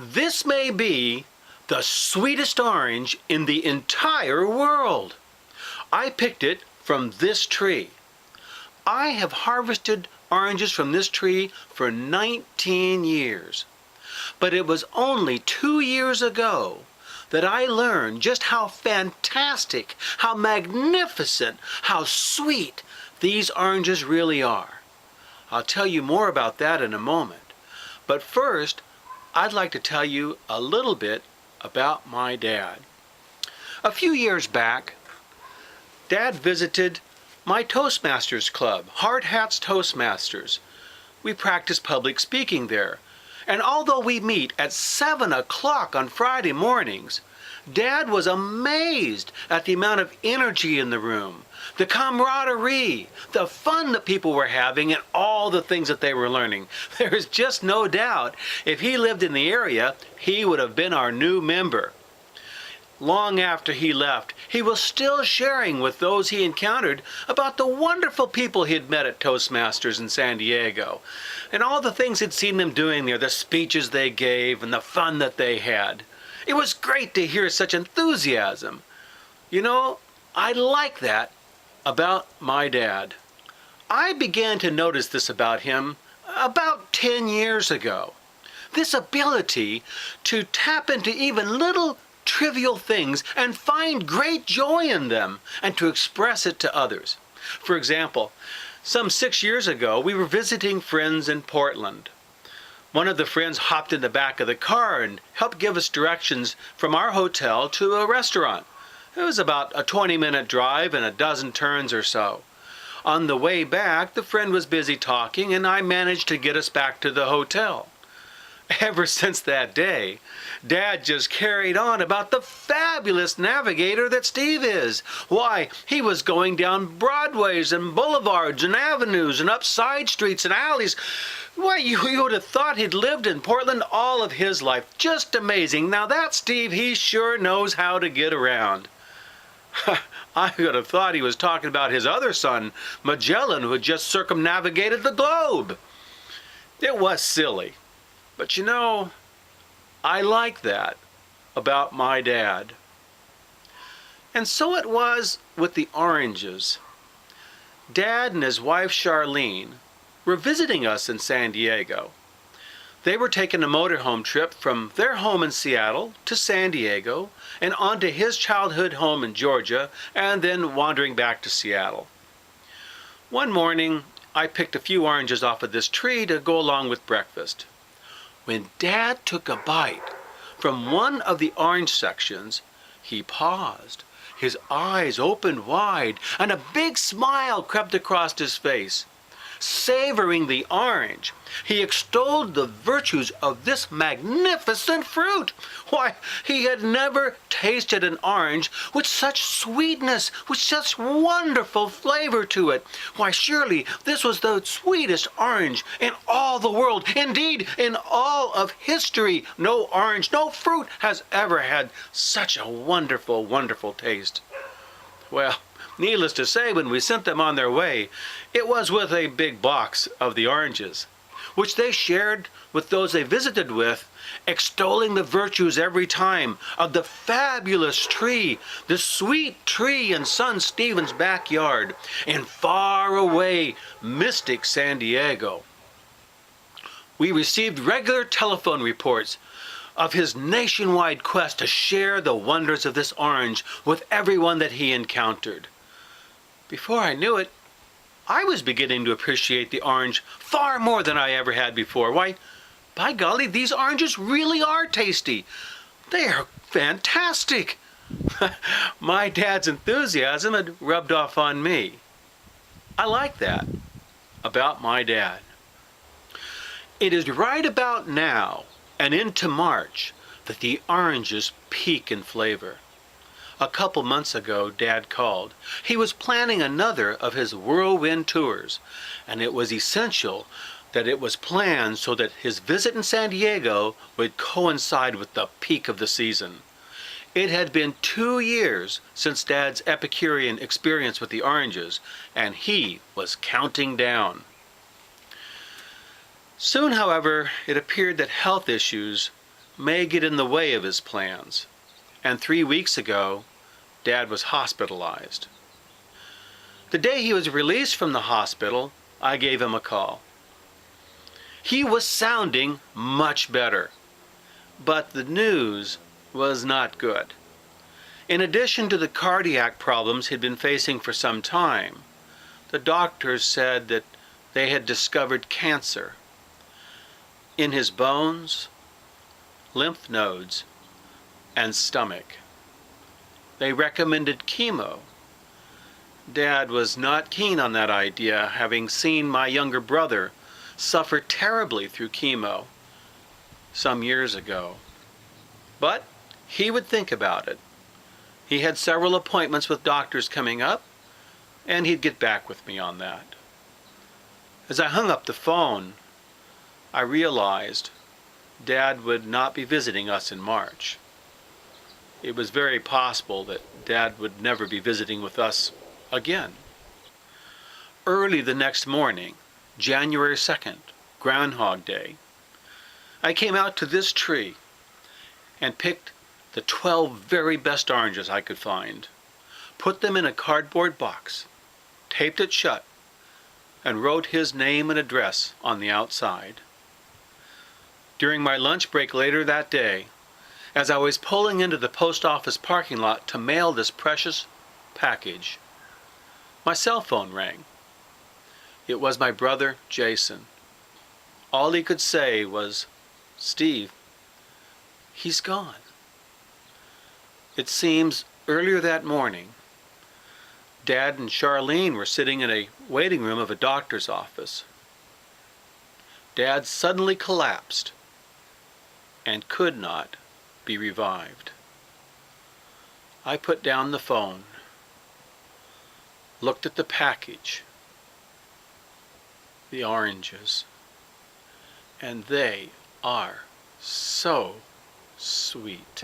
This may be the sweetest orange in the entire world. I picked it from this tree. I have harvested oranges from this tree for 19 years. But it was only 2 years ago that I learned just how fantastic, how magnificent, how sweet these oranges really are. I'll tell you more about that in a moment. But first, I'd like to tell you a little bit about my dad. A few years back, Dad visited my Toastmasters club, Hard Hats Toastmasters. We practice public speaking there. And although we meet at 7 o'clock on Friday mornings, Dad was amazed at the amount of energy in the room, the camaraderie, the fun that people were having, and all the things that they were learning. There is just no doubt if he lived in the area, he would have been our new member. Long after he left, he was still sharing with those he encountered about the wonderful people he had met at Toastmasters in San Diego, and all the things he'd seen them doing there, the speeches they gave, and the fun that they had. It was great to hear such enthusiasm. You know, I like that about my dad. I began to notice this about him about 10 years ago. This ability to tap into even little trivial things and find great joy in them and to express it to others. For example, some 6 years ago, we were visiting friends in Portland. One of the friends hopped in the back of the car and helped give us directions from our hotel to a restaurant. It was about a 20-minute drive and a dozen turns or so. On the way back, the friend was busy talking and I managed to get us back to the hotel. Ever since that day, Dad just carried on about the fabulous navigator that Steve is. Why, he was going down Broadways and boulevards and avenues and up side streets and alleys. Why, you would have thought he'd lived in Portland all of his life. Just amazing. Now that Steve, he sure knows how to get around. I would have thought he was talking about his other son, Magellan, who had just circumnavigated the globe. It was silly. But you know, I like that about my dad. And so it was with the oranges. Dad and his wife Charlene were visiting us in San Diego. They were taking a motorhome trip from their home in Seattle to San Diego and on to his childhood home in Georgia and then wandering back to Seattle. One morning, I picked a few oranges off of this tree to go along with breakfast. When Dad took a bite from one of the orange sections, he paused. His eyes opened wide, and a big smile crept across his face. Savoring the orange, he extolled the virtues of this magnificent fruit. Why, he had never tasted an orange with such sweetness, with such wonderful flavor to it. Why, surely this was the sweetest orange in all the world. Indeed, in all of history, no orange, no fruit has ever had such a wonderful, wonderful taste. Well, needless to say, when we sent them on their way, it was with a big box of the oranges, which they shared with those they visited with, extolling the virtues every time of the fabulous tree, the sweet tree in Son Stephen's backyard in far away, mystic San Diego. We received regular telephone reports of his nationwide quest to share the wonders of this orange with everyone that he encountered. Before I knew it, I was beginning to appreciate the orange far more than I ever had before. Why, by golly, these oranges really are tasty. They are fantastic. My dad's enthusiasm had rubbed off on me. I like that about my dad. It is right about now and into March that the oranges peak in flavor. A couple months ago, Dad called. He was planning another of his whirlwind tours, and it was essential that it was planned so that his visit in San Diego would coincide with the peak of the season. It had been 2 years since Dad's Epicurean experience with the oranges, and he was counting down. Soon, however, it appeared that health issues may get in the way of his plans. And 3 weeks ago, Dad was hospitalized. The day he was released from the hospital, I gave him a call. He was sounding much better, but the news was not good. In addition to the cardiac problems he'd been facing for some time, the doctors said that they had discovered cancer in his bones, lymph nodes, and stomach. They recommended chemo. Dad was not keen on that idea, having seen my younger brother suffer terribly through chemo some years ago. But he would think about it. He had several appointments with doctors coming up, and he'd get back with me on that. As I hung up the phone, I realized Dad would not be visiting us in March. It was very possible that Dad would never be visiting with us again. Early the next morning, January 2nd, Groundhog Day, I came out to this tree and picked the 12 very best oranges I could find, put them in a cardboard box, taped it shut, and wrote his name and address on the outside. During my lunch break later that day, as I was pulling into the post office parking lot to mail this precious package, my cell phone rang. It was my brother, Jason. All he could say was, "Steve, he's gone." It seems earlier that morning, Dad and Charlene were sitting in a waiting room of a doctor's office. Dad suddenly collapsed and could not be revived. I put down the phone, looked at the package, the oranges, and they are so sweet.